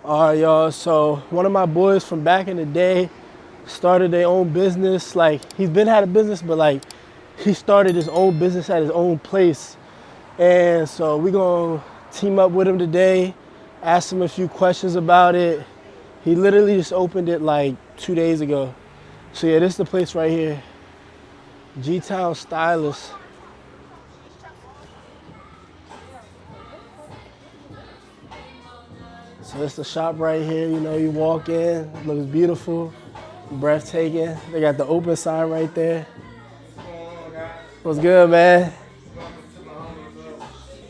All right, y'all. So one of my boys from back in the day started their own business. Like he's been had a business, but like he started his own business at his own place. And so we're gonna team up with him today, ask him a few questions about it. He literally just opened it like 2 days ago. So yeah, this is the place right here. G-Town Stylist. So it's the shop right here. You know, you walk in, it looks beautiful, breathtaking. They got the open sign right there. What's good, man?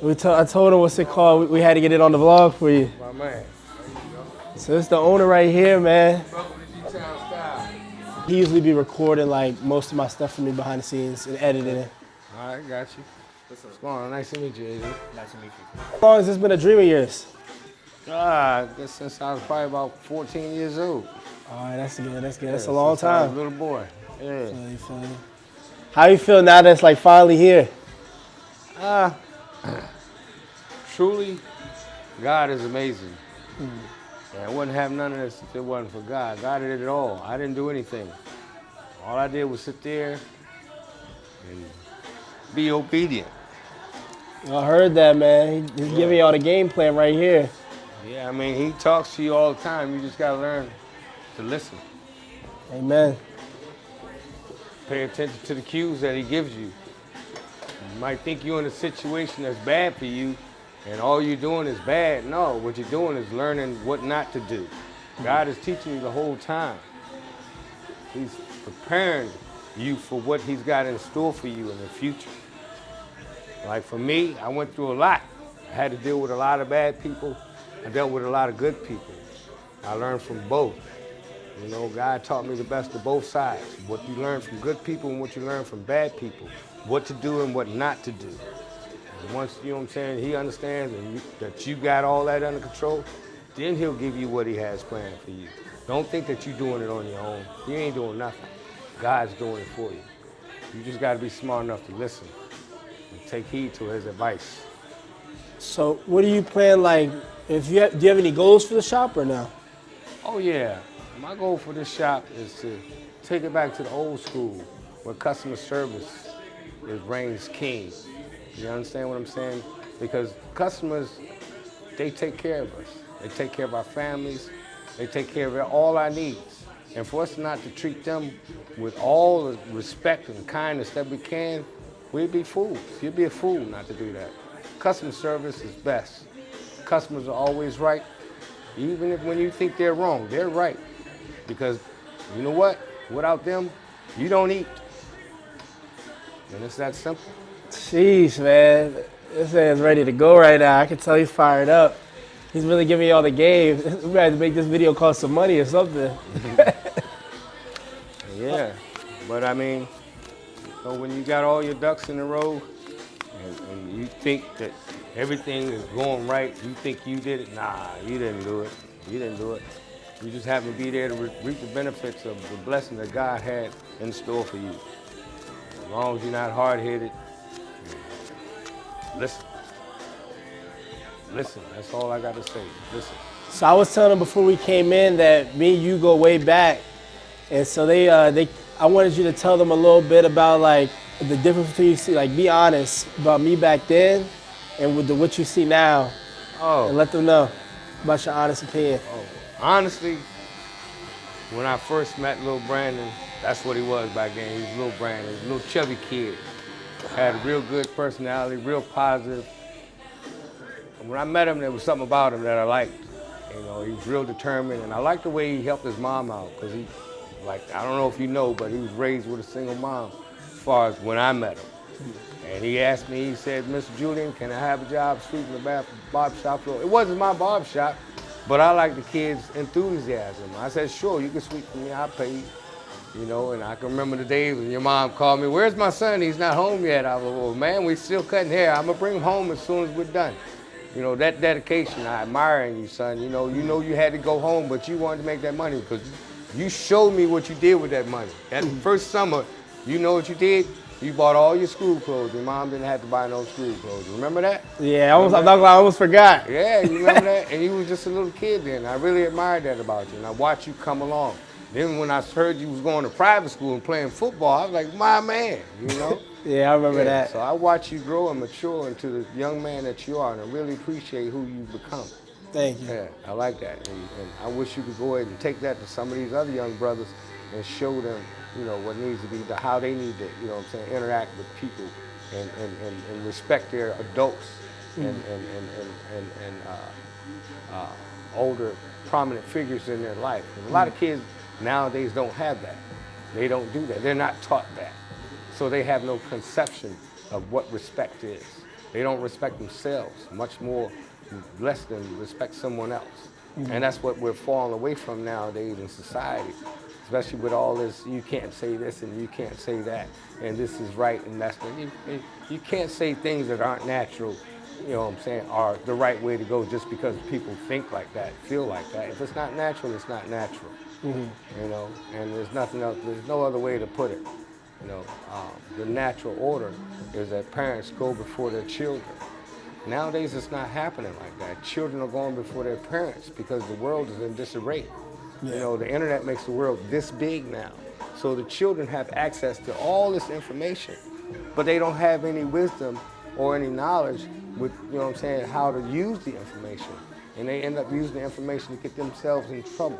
I told him what's it called. We had to get it on the vlog for you. My man. So it's the owner right here, man. Welcome to G-Town Style. He usually be recording like most of my stuff for me behind the scenes and editing it. All right, got you. What's going on? Nice to meet you, AJ. Nice to meet you. How long has this been a dream of yours? I guess since I was probably about 14 years old. All right, that's good. That's good. That's a Yeah, long since I was time. a little boy. Yeah. Feel you. How you feel now that it's like finally here? Truly, God is amazing. And I wouldn't have none of this if it wasn't for God. God did it all. I didn't do anything. All I did was sit there and be obedient. I heard that, man. He's giving y'all the game plan right here. Yeah, I mean, he talks to you all the time. You just got to learn to listen. Amen. Pay attention to the cues that he gives you. You might think you're in a situation that's bad for you and all you're doing is bad. No, what you're doing is learning what not to do. God is teaching you the whole time. He's preparing you for what he's got in store for you in the future. Like for me, I went through a lot. I had to deal with a lot of bad people. I dealt with a lot of good people. I learned from both. You know, God taught me the best of both sides. What you learn from good people and what you learn from bad people. What to do and what not to do. And once, you know what I'm saying, he understands that you got all that under control, then he'll give you what he has planned for you. Don't think that you're doing it on your own. You ain't doing nothing. God's doing it for you. You just got to be smart enough to listen and take heed to his advice. So what do you plan like, do you have any goals for the shop or no? Oh yeah, my goal for this shop is to take it back to the old school where customer service reigns king. You understand what I'm saying? Because customers, they take care of us. They take care of our families. They take care of all our needs. And for us not to treat them with all the respect and kindness that we can, we'd be fools. You'd be a fool not to do that. Customer service is best. Customers are always right. Even if when you think they're wrong, they're right. Because you know what? Without them, you don't eat. And it's that simple. Jeez, man. This man's ready to go right now. I can tell he's fired up. He's really giving y'all the game. We got to make this video cost some money or something. Yeah, but I mean, so when you got all your ducks in a row and you think that everything is going right, you think you did it, nah, you didn't do it. You didn't do it. You just happen to be there to reap the benefits of the blessing that God had in store for you. As long as you're not hard-headed, listen. Listen, that's all I got to say, listen. So I was telling him before we came in that me and you go way back. And so I wanted you to tell them a little bit about like the difference between like be honest about me back then and with what you see now. And let them know about your honest opinion. Honestly, when I first met Lil Brandon, that's what he was back then. He was Lil Brandon, a little chubby kid. Had a real good personality, real positive. And when I met him, there was something about him that I liked. You know, he was real determined, and I liked the way he helped his mom out, because he, like, I don't know if you know, but he was raised with a single mom as far as when I met him. And he asked me, he said, Mr. Julian, can I have a job sweeping the barber shop floor? It wasn't my barber shop, but I like the kids' enthusiasm. I said, sure, you can sweep for me, I'll pay you. You know, and I can remember the days when your mom called me, where's my son? He's not home yet. I was like, well, man, we're still cutting hair. I'm gonna bring him home as soon as we're done. You know, that dedication, I admire in you, son. You know you had to go home, but you wanted to make that money because you showed me what you did with that money. That first summer, you know what you did? You bought all your school clothes. Your mom didn't have to buy no school clothes. Remember that? Yeah, I'm not gonna lie, I almost forgot. Yeah, you remember that? And you was just a little kid then. I really admired that about you. And I watched you come along. Then when I heard you was going to private school and playing football, I was like, my man, you know? Yeah, I remember Yeah, that. so I watched you grow and mature into the young man that you are, and I really appreciate who you've become. Thank you. Yeah, I like that. And I wish you could go ahead and take that to some of these other young brothers and show them, you know, what needs to be, how they need to, you know what I'm saying, interact with people and respect their adults and older prominent figures in their life. 'Cause a lot of kids nowadays don't have that. They don't do that. They're not taught that. So they have no conception of what respect is. They don't respect themselves, much more less than respect someone else. And that's what we're falling away from nowadays in society, especially with all this, you can't say this and you can't say that, and this is right and that's not. You can't say things that aren't natural, you know what I'm saying, are the right way to go just because people think like that, feel like that. If it's not natural, it's not natural. You know, and there's nothing else, there's no other way to put it. You know, the natural order is that parents go before their children. Nowadays, it's not happening like that. Children are going before their parents because the world is in disarray. Yeah. You know, the internet makes the world this big now. So the children have access to all this information, but they don't have any wisdom or any knowledge with, you know what I'm saying, how to use the information. And they end up using the information to get themselves in trouble.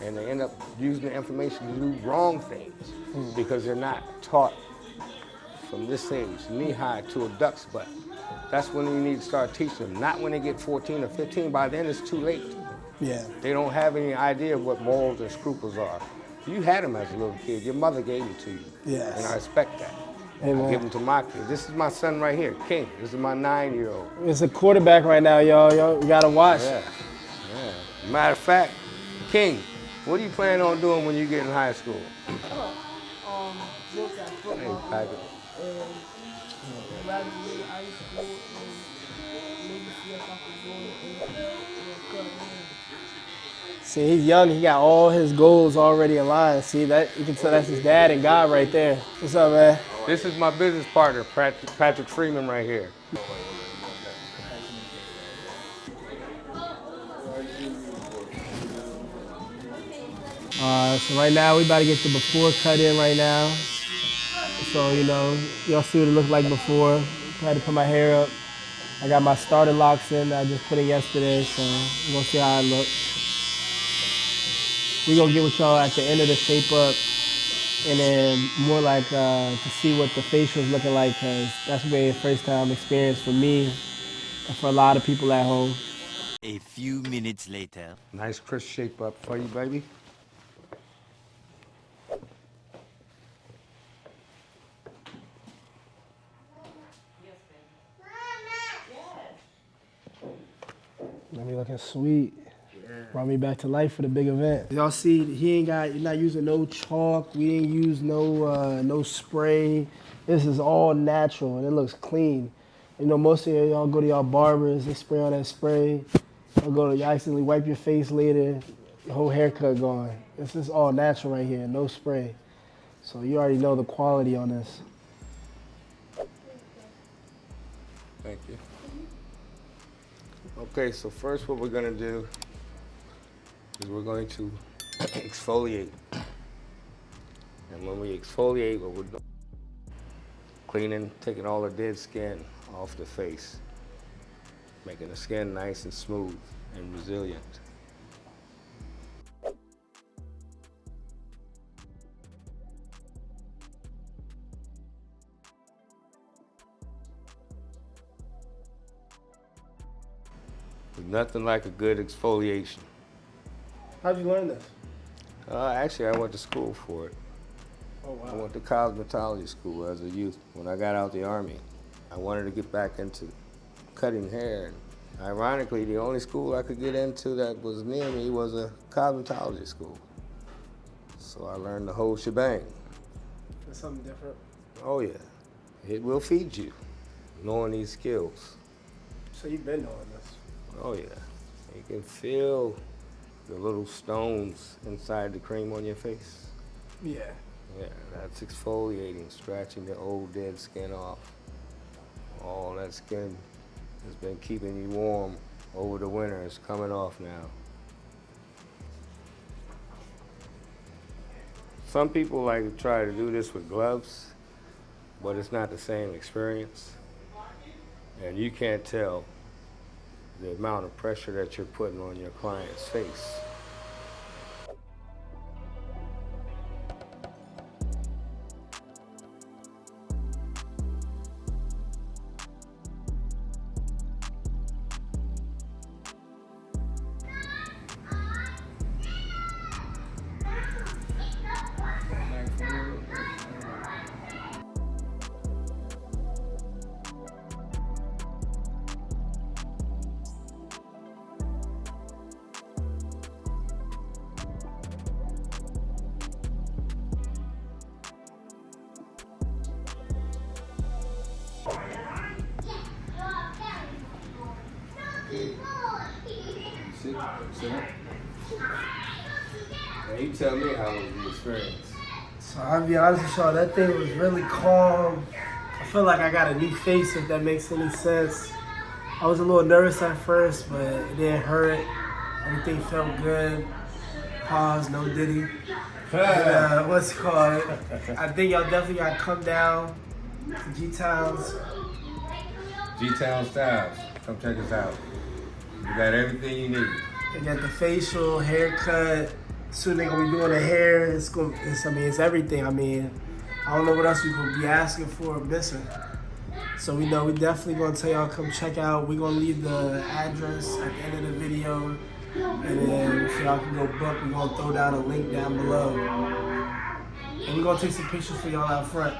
And they end up using the information to do wrong things because they're not taught from this age, knee-high to a duck's butt. That's when you need to start teaching them, not when they get 14 or 15. By then, it's too late. Yeah. They don't have any idea of what morals and scruples are. You had them as a little kid. Your mother gave them to you. Yes. And I respect that. Amen. I give them to my kids. This is my son right here, King. This is my 9-year-old. It's a quarterback right now, y'all. Y'all gotta watch. Yeah, yeah. Matter of fact, King, what are you planning on doing when you get in high school? Look at football Hey, Patrick. and graduate high school and maybe see if I could go in the club. See, he's young. He got all his goals already in line. See that? You can tell that's his dad and God right there. What's up, man? This is my business partner, Patrick Freeman, right here. So right now we about to get the before cut in right now. So you know, y'all see what it looked like before. I had to put my hair up. I got my starter locks in. I just put it yesterday, so we're gonna see how it looks. We're gonna get with y'all at the end of the shape up, and then more like to see what the facial's looking like, cause that's really a first time experience for me and for a lot of people at home. A few minutes later. Nice crisp shape up for you, baby. Let me looking sweet. Brought me back to life for the big event. Y'all see, you're not using no chalk. We didn't use no spray. This is all natural and it looks clean. You know, most of y'all go to y'all barbers, they spray on that spray. You accidentally wipe your face later, your whole haircut gone. This is all natural right here, no spray. So you already know the quality on this. Thank you. Okay, so first what we're gonna do is we're going to exfoliate. And when we exfoliate, what we're doing, cleaning, taking all the dead skin off the face, making the skin nice and smooth and resilient. There's nothing like a good exfoliation. How'd you learn this? Actually, I went to school for it. Oh, I went to cosmetology school as a youth when I got out the Army. I wanted to get back into cutting hair. And ironically, the only school I could get into that was near me was a cosmetology school. So I learned the whole shebang. That's something different. Oh yeah, it will feed you, knowing these skills. So you've been knowing this? Oh yeah, you can feel the little stones inside the cream on your face. Yeah. Yeah, that's exfoliating, scratching the old dead skin off. All that skin has been keeping you warm over the winter is coming off now. Some people like to try to do this with gloves, but it's not the same experience. And you can't tell the amount of pressure that you're putting on your client's face. Now you tell me how was the experience. So I'll be honest with y'all, that thing was really calm. I feel like I got a new face, if that makes any sense. I was a little nervous at first, but it didn't hurt. Everything felt good. Pause, no Diddy. And, what's it called? I think y'all definitely gotta come down to G-Towns. G-Town Styles, come check us out. We got everything you need. They got the facial, haircut. Soon they gonna be doing the hair. It's everything. I mean, I don't know what else we gonna be asking for or missing. So we definitely gonna tell y'all come check out. We gonna leave the address at the end of the video, and then so y'all can go book. We gonna throw down a link down below, and we gonna take some pictures for y'all out front.